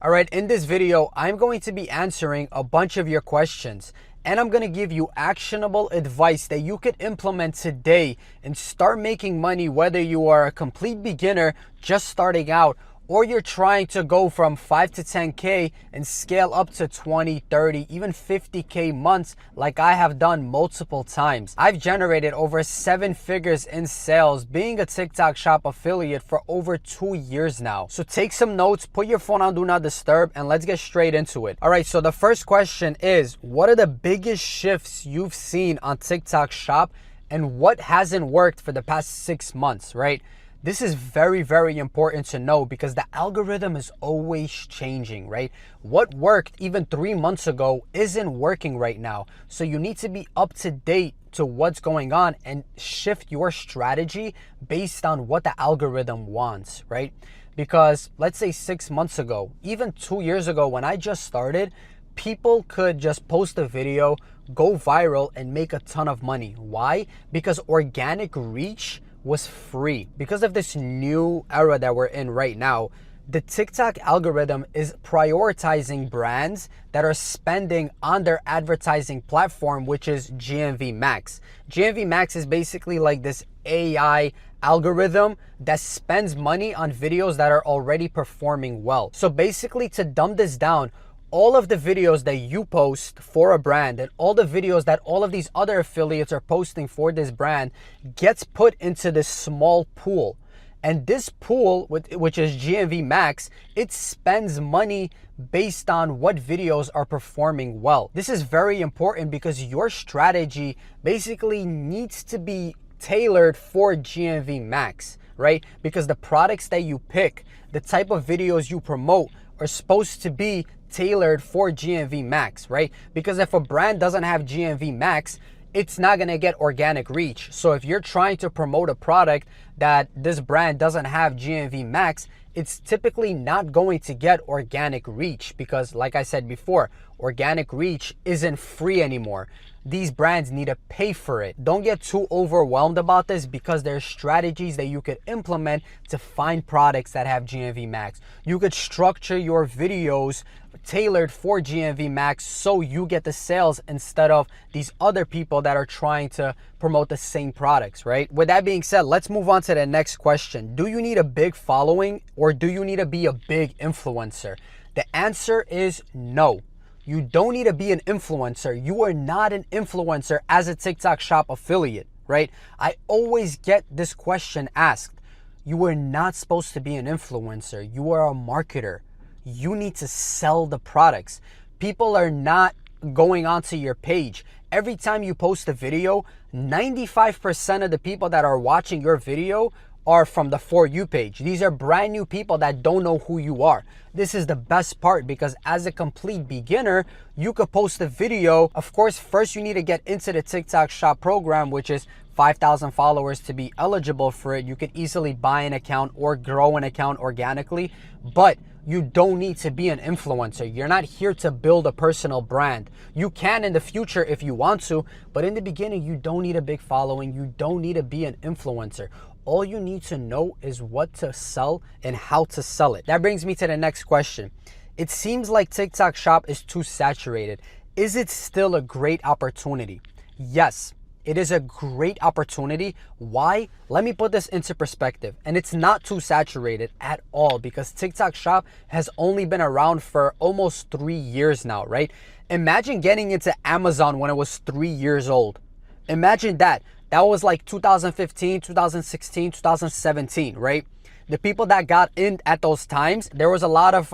All right, in this video, I'm going to be answering a bunch of your questions, and I'm going to give you actionable advice that you could implement today and start making money, whether you are a complete beginner just starting out or you're trying to go from 5 to 10K and scale up to 20, 30, even 50K months like I have done multiple times. I've generated over 7 figures in sales being a TikTok Shop affiliate for over 2 years now. So take some notes, put your phone on Do Not Disturb, and let's get straight into it. All right, so the first question is, what are the biggest shifts you've seen on TikTok Shop and what hasn't worked for the past 6 months, right? This is very, very important to know because the algorithm is always changing, right? What worked even 3 months ago isn't working right now. So you need to be up to date to what's going on and shift your strategy based on what the algorithm wants, right? Because let's say 6 months ago, even 2 years ago when I just started, people could just post a video, go viral, and make a ton of money. Why? Because organic reach was free. Because of this new era that we're in right now, the TikTok algorithm is prioritizing brands that are spending on their advertising platform, which is GMV Max. GMV Max is basically like this AI algorithm that spends money on videos that are already performing well. So basically, to dumb this down, all of the videos that you post for a brand and all the videos that all of these other affiliates are posting for this brand gets put into this small pool. And this pool, which is GMV Max, it spends money based on what videos are performing well. This is very important because your strategy basically needs to be tailored for GMV Max, right? Because the products that you pick, the type of videos you promote are supposed to be tailored for GMV Max, right? Because if a brand doesn't have GMV Max, it's not gonna get organic reach. So if you're trying to promote a product that this brand doesn't have GMV Max, it's typically not going to get organic reach because, like I said before, organic reach isn't free anymore. These brands need to pay for it. Don't get too overwhelmed about this because there's strategies that you could implement to find products that have GMV Max. You could structure your videos tailored for GMV Max so you get the sales instead of these other people that are trying to promote the same products, right? With that being said, let's move on to the next question. Do you need a big following or do you need to be a big influencer? The answer is no. You don't need to be an influencer. You are not an influencer as a TikTok Shop affiliate, right? I always get this question asked. You are not supposed to be an influencer. You are a marketer. You need to sell the products. People are not going onto your page. Every time you post a video, 95% of the people that are watching your video are from the For You page. These are brand new people that don't know who you are. This is the best part because as a complete beginner, you could post a video. Of course, first you need to get into the TikTok Shop program, which is 5,000 followers to be eligible for it. You could easily buy an account or grow an account organically, but you don't need to be an influencer. You're not here to build a personal brand. You can in the future if you want to, but in the beginning, you don't need a big following. You don't need to be an influencer. All you need to know is what to sell and how to sell it. That brings me to the next question. It seems like TikTok Shop is too saturated. Is it still a great opportunity? Yes. It is a great opportunity. Why? Let me put this into perspective. And it's not too saturated at all because TikTok Shop has only been around for almost 3 years now, right? Imagine getting into Amazon when it was 3 years old. Imagine that. That was like 2015, 2016, 2017, right? The people that got in at those times, there was a lot of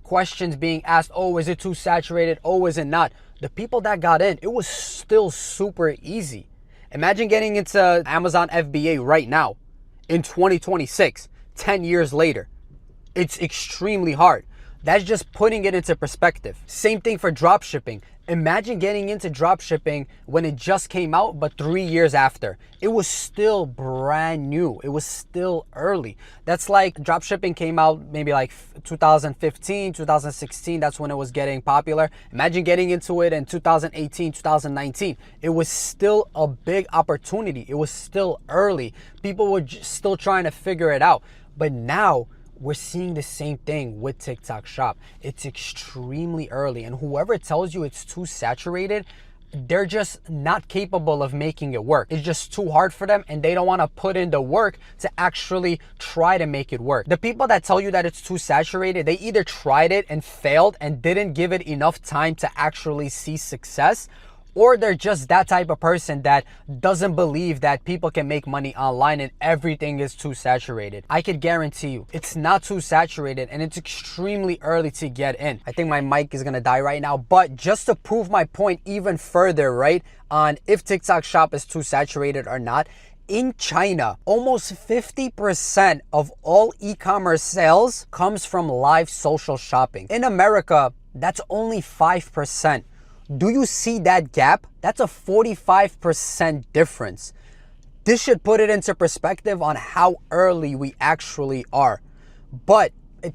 questions being asked. Oh, is it too saturated? Oh, is it not? The people that got in, it was still super easy. Imagine getting into Amazon FBA right now in 2026, 10 years later. It's extremely hard. That's just putting it into perspective. Same thing for drop shipping. Imagine getting into drop shipping when it just came out, but 3 years after. It was still brand new. It was still early. That's like drop shipping came out maybe like 2015, 2016. That's when it was getting popular. Imagine getting into it in 2018, 2019. It was still a big opportunity. It was still early. People were still trying to figure it out. But now we're seeing the same thing with TikTok Shop. It's extremely early, and whoever tells you it's too saturated, they're just not capable of making it work. It's just too hard for them, and they don't want to put in the work to actually try to make it work. The people that tell you that it's too saturated, they either tried it and failed and didn't give it enough time to actually see success, or they're just that type of person that doesn't believe that people can make money online and everything is too saturated. I could guarantee you it's not too saturated, and it's extremely early to get in. I think my mic is gonna die right now, but just to prove my point even further, right, on if TikTok Shop is too saturated or not, in China, almost 50% of all e-commerce sales comes from live social shopping. In America, that's only 5%. Do you see that gap? That's a 45% difference. This should put it into perspective on how early we actually are. But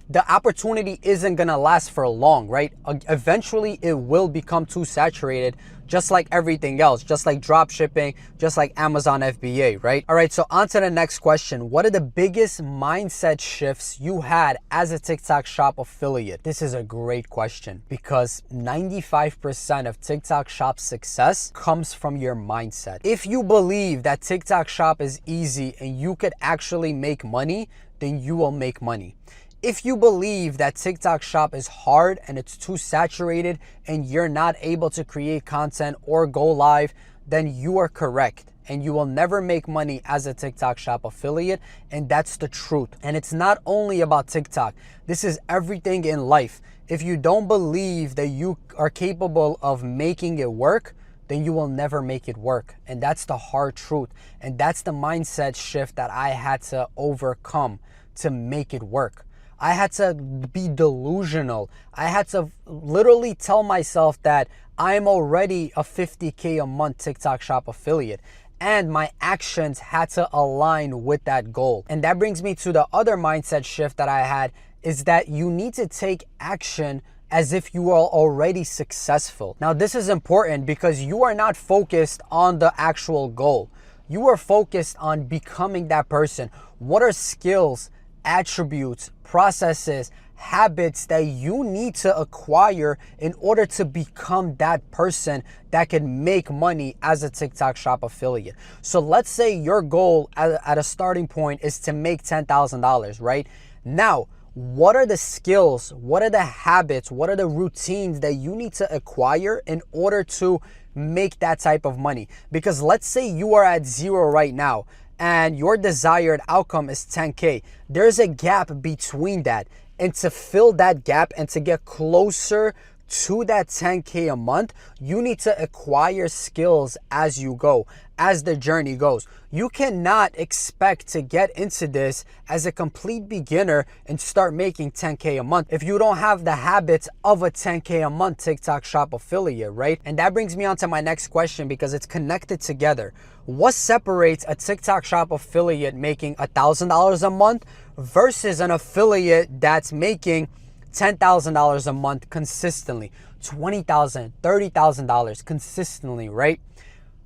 the opportunity isn't gonna last for long, right? Eventually, it will become too saturated, just like everything else, just like drop shipping, just like Amazon FBA, right? All right, so on to the next question. What are the biggest mindset shifts you had as a TikTok Shop affiliate? This is a great question because 95% of TikTok Shop's success comes from your mindset. If you believe that TikTok Shop is easy and you could actually make money, then you will make money. If you believe that TikTok Shop is hard and it's too saturated and you're not able to create content or go live, then you are correct and you will never make money as a TikTok Shop affiliate, and that's the truth. And it's not only about TikTok. This is everything in life. If you don't believe that you are capable of making it work, then you will never make it work. And that's the hard truth. And that's the mindset shift that I had to overcome to make it work. I had to be delusional. I had to literally tell myself that I'm already a 50K a month TikTok Shop affiliate, and my actions had to align with that goal. And that brings me to the other mindset shift that I had, is that you need to take action as if you are already successful. Now, this is important because you are not focused on the actual goal. You are focused on becoming that person. What are skills, attributes, processes, habits that you need to acquire in order to become that person that can make money as a TikTok Shop affiliate? So let's say your goal at a starting point is to make $10,000, right? Now, what are the skills, what are the habits, what are the routines that you need to acquire in order to make that type of money? Because let's say you are at zero right now and your desired outcome is 10K. There's a gap between that. And to fill that gap and to get closer to that 10K a month, you need to acquire skills as you go, as the journey goes. You cannot expect to get into this as a complete beginner and start making 10K a month if you don't have the habits of a 10K a month TikTok Shop affiliate, right? And that brings me on to my next question because it's connected together. What separates a TikTok Shop affiliate making $1,000 a month versus an affiliate that's making $10,000 a month consistently, $20,000, $30,000 consistently, right?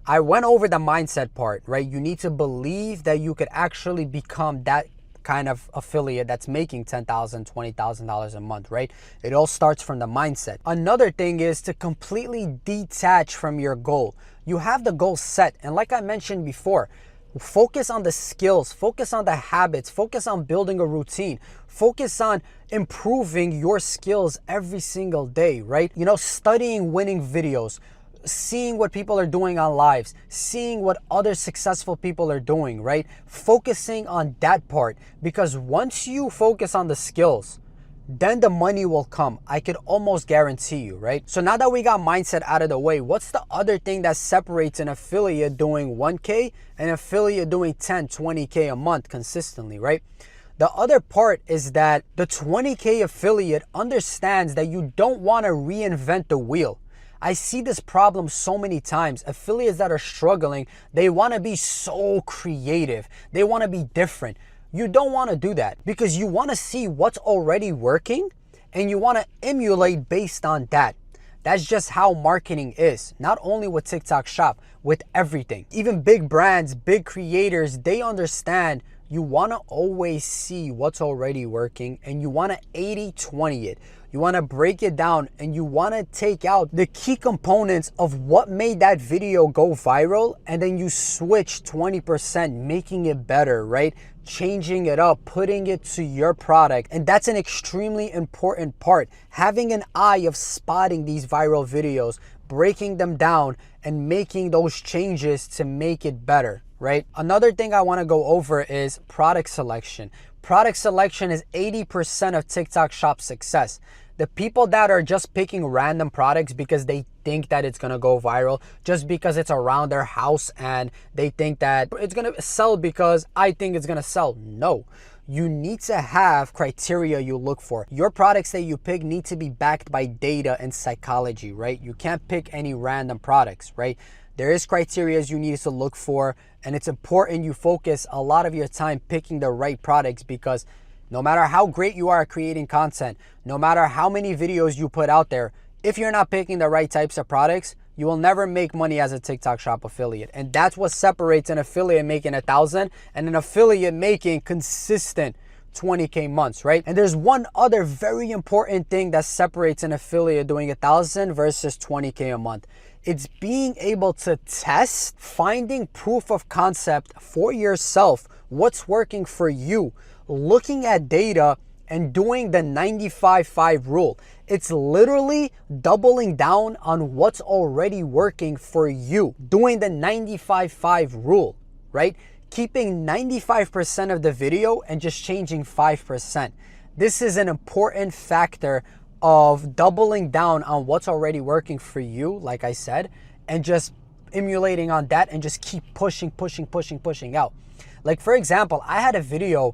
I went over the mindset part, right? You need to believe that you could actually become that kind of affiliate that's making $10,000, $20,000 a month, right? It all starts from the mindset. Another thing is to completely detach from your goal. You have the goal set, and like I mentioned before, focus on the skills, focus on the habits, focus on building a routine, focus on improving your skills every single day, right? You know, studying winning videos, seeing what people are doing on lives, seeing what other successful people are doing, right? Focusing on that part, because once you focus on the skills, then the money will come. I could almost guarantee you, right? So now that we got mindset out of the way, what's the other thing that separates an affiliate doing 1K and an affiliate doing 10, 20K a month consistently, right? The other part is that the 20K affiliate understands that you don't want to reinvent the wheel. I see this problem so many times. Affiliates that are struggling, they want to be so creative. They want to be different. You don't want to do that because you want to see what's already working and you want to emulate based on that. That's just how marketing is, not only with TikTok Shop, with everything. Even big brands, big creators, they understand You want to always see what's already working, and you want to 80-20 it. You want to break it down, and you want to take out the key components of what made that video go viral, and then you switch 20%, making it better, right? Changing it up, putting it to your product. And that's an extremely important part. Having an eye of spotting these viral videos, breaking them down, and making those changes to make it better, right? Another thing I want to go over is product selection. Product selection is 80% of TikTok Shop success. The people that are just picking random products because they think that it's gonna go viral, just because it's around their house and they think that it's gonna sell because I think it's gonna sell. No. You need to have criteria you look for. Your products that you pick need to be backed by data and psychology, right? You can't pick any random products, right? There is criteria you need to look for, and it's important you focus a lot of your time picking the right products, because no matter how great you are at creating content, no matter how many videos you put out there, if you're not picking the right types of products, you will never make money as a TikTok Shop affiliate. And that's what separates an affiliate making 1,000 and an affiliate making consistent 20K months, right? And there's one other very important thing that separates an affiliate doing 1,000 versus 20K a month. It's being able to test, finding proof of concept for yourself, what's working for you, looking at data and doing the 95-5 rule. It's literally doubling down on what's already working for you, doing the 95-5 rule, right? Keeping 95% of the video and just changing 5%. This is an important factor of doubling down on what's already working for you, like I said, and just emulating on that and just keep pushing out. Like, for example, I had a video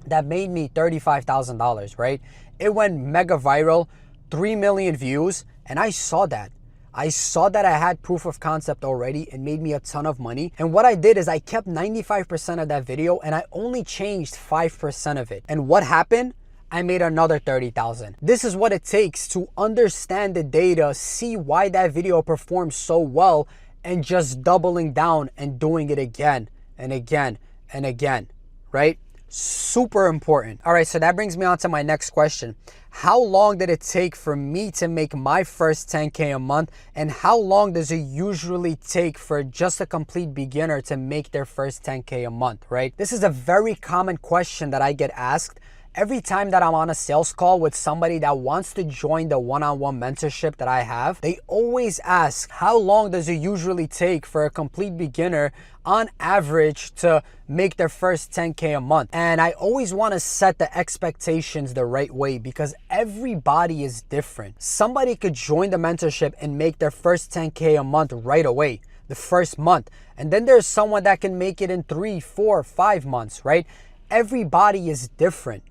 that made me $35,000, right? It went mega viral, 3 million views, and I saw that. I saw that I had proof of concept already. It made me a ton of money. And what I did is I kept 95% of that video and I only changed 5% of it. And what happened? I made another 30,000. This is what it takes to understand the data, see why that video performed so well, and just doubling down and doing it again and again and again, right? Super important. All right, so that brings me on to my next question. How long did it take for me to make my first 10K a month? And how long does it usually take for just a complete beginner to make their first 10K a month, right? This is a very common question that I get asked every time that I'm on a sales call with somebody that wants to join the one-on-one mentorship that I have. They always ask, how long does it usually take for a complete beginner on average to make their first 10K a month? And I always want to set the expectations the right way, because everybody is different. Somebody could join the mentorship and make their first 10K a month right away, the first month. And then there's someone that can make it in 3, 4, 5 months, right? Everybody is different.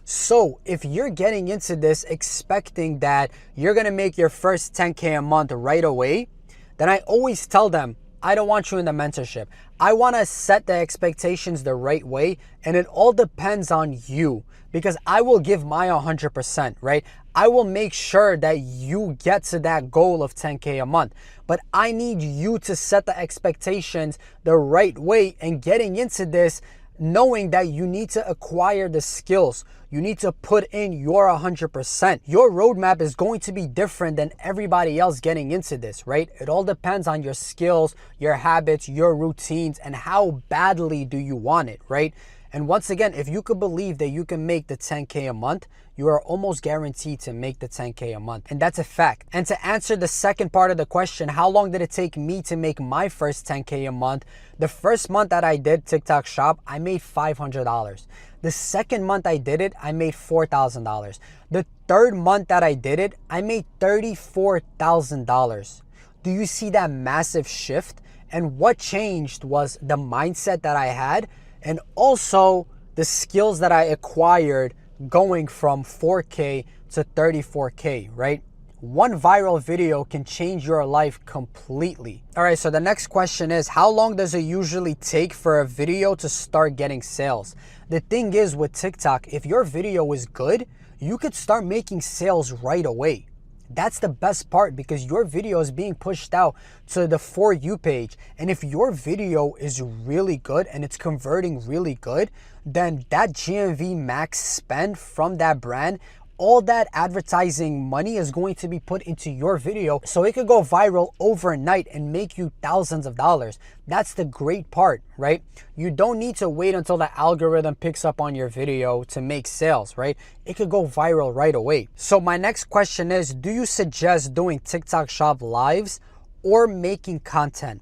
So if you're getting into this expecting that you're gonna make your first 10K a month right away, then I always tell them, I don't want you in the mentorship. I wanna set the expectations the right way, and it all depends on you, because I will give my 100%, right? I will make sure that you get to that goal of 10K a month, but I need you to set the expectations the right way, and getting into this knowing that you need to acquire the skills. You need to put in your 100%. Your roadmap is going to be different than everybody else getting into this, right? It all depends on your skills, your habits, your routines, and how badly do you want it, right? And once again, if you could believe that you can make the 10K a month, you are almost guaranteed to make the 10K a month. And that's a fact. And to answer the second part of the question, how long did it take me to make my first 10K a month? The first month that I did TikTok Shop, I made $500. The second month I did it, I made $4,000. The third month that I did it, I made $34,000. Do you see that massive shift? And what changed was the mindset that I had, and also the skills that I acquired going from 4K to 34K, right? One viral video can change your life completely. All right, so the next question is, how long does it usually take for a video to start getting sales? The thing is with TikTok, if your video is good, you could start making sales right away. That's the best part, because your video is being pushed out to the For You page. And if your video is really good and it's converting really good, then that GMV max spend from that brand, all that advertising money is going to be put into your video, so it could go viral overnight and make you thousands of dollars. That's the great part, right? You don't need to wait until the algorithm picks up on your video to make sales, right? It could go viral right away. So my next question is, do you suggest doing TikTok Shop lives or making content?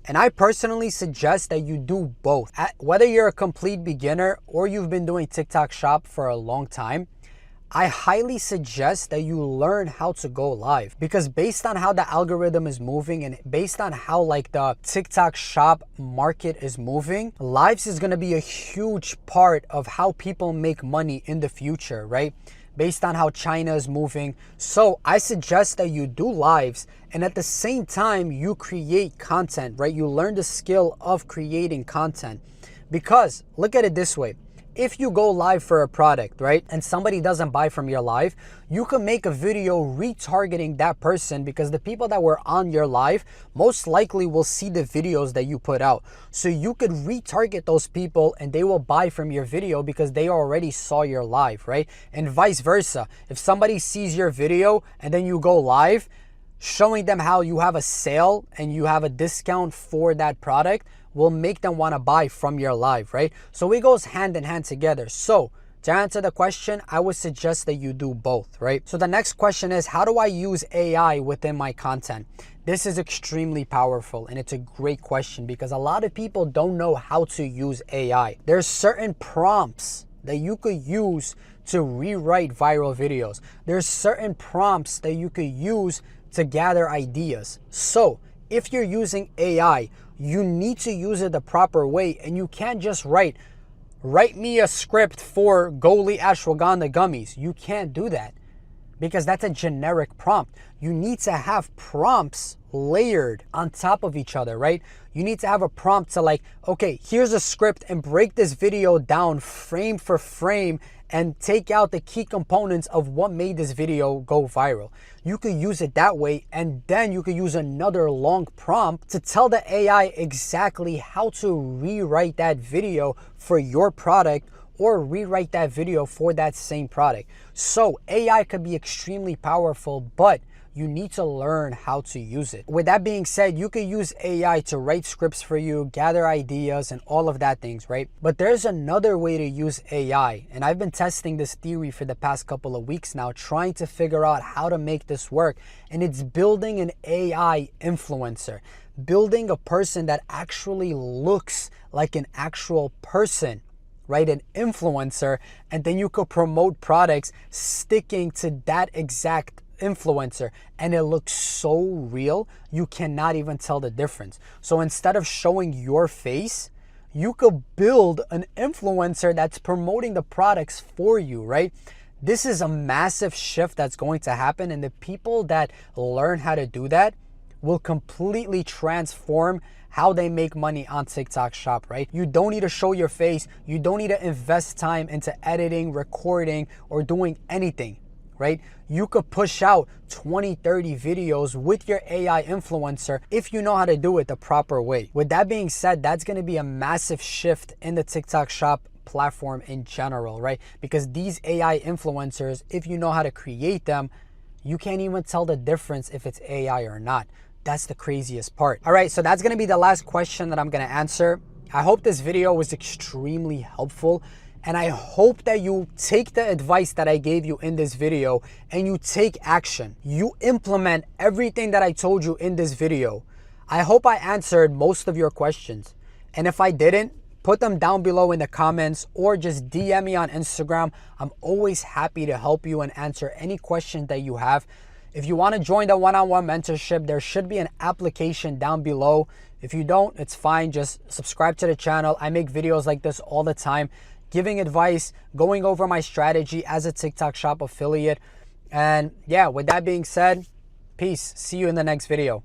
And I personally suggest that you do both. Whether you're a complete beginner or you've been doing TikTok Shop for a long time, I highly suggest that you learn how to go live, because based on how the algorithm is moving and based on how like the TikTok Shop market is moving, lives is going to be a huge part of how people make money in the future, right? Based on how China is moving. So I suggest that you do lives, and at the same time you create content, right? You learn the skill of creating content, because look at it this way. If you go live for a product, right, and somebody doesn't buy from your live, you can make a video retargeting that person, because the people that were on your live most likely will see the videos that you put out. So you could retarget those people and they will buy from your video because they already saw your live, right? And vice versa. If somebody sees your video and then you go live, showing them how you have a sale and you have a discount for that product will make them want to buy from your live, right? So it goes hand in hand together. So to answer the question, I would suggest that you do both, right? So the next question is, how do I use AI within my content? This is extremely powerful, and it's a great question because a lot of people don't know how to use AI. There's certain prompts that you could use to rewrite viral videos. There's certain prompts that you could use to gather ideas. So if you're using AI, you need to use it the proper way, and you can't just write me a script for Goli ashwagandha gummies. You can't do that because that's a generic prompt. You need to have prompts layered on top of each other, right? You need to have a prompt to like, okay, here's a script and break this video down frame for frame and take out the key components of what made this video go viral. You could use it that way, and then you could use another long prompt to tell the AI exactly how to rewrite that video for your product or rewrite that video for that same product. So AI could be extremely powerful, but you need to learn how to use it. With that being said, you could use AI to write scripts for you, gather ideas, and all of that things, right? But there's another way to use AI, and I've been testing this theory for the past couple of weeks now, trying to figure out how to make this work, and it's building an AI influencer, building a person that actually looks like an actual person, right? An influencer, and then you could promote products sticking to that exact influencer, and it looks so real you cannot even tell the difference. So instead of showing your face, you could build an influencer that's promoting the products for you, right? This is a massive shift that's going to happen, and the people that learn how to do that will completely transform how they make money on TikTok Shop, right? You don't need to show your face. You don't need to invest time into editing, recording, or doing anything, right? You could push out 20, 30 videos with your AI influencer if you know how to do it the proper way. With that being said, that's going to be a massive shift in the TikTok Shop platform in general, right? Because these AI influencers, if you know how to create them, you can't even tell the difference if it's AI or not. That's the craziest part. All right, so that's going to be the last question that I'm going to answer. I hope this video was extremely helpful, and I hope that you take the advice that I gave you in this video and you take action. You implement everything that I told you in this video. I hope I answered most of your questions. And if I didn't, put them down below in the comments or just DM me on Instagram. I'm always happy to help you and answer any questions that you have. If you want to join the one-on-one mentorship, there should be an application down below. If you don't, it's fine. Just subscribe to the channel. I make videos like this all the time, giving advice, going over my strategy as a TikTok Shop affiliate. And yeah, with that being said, peace. See you in the next video.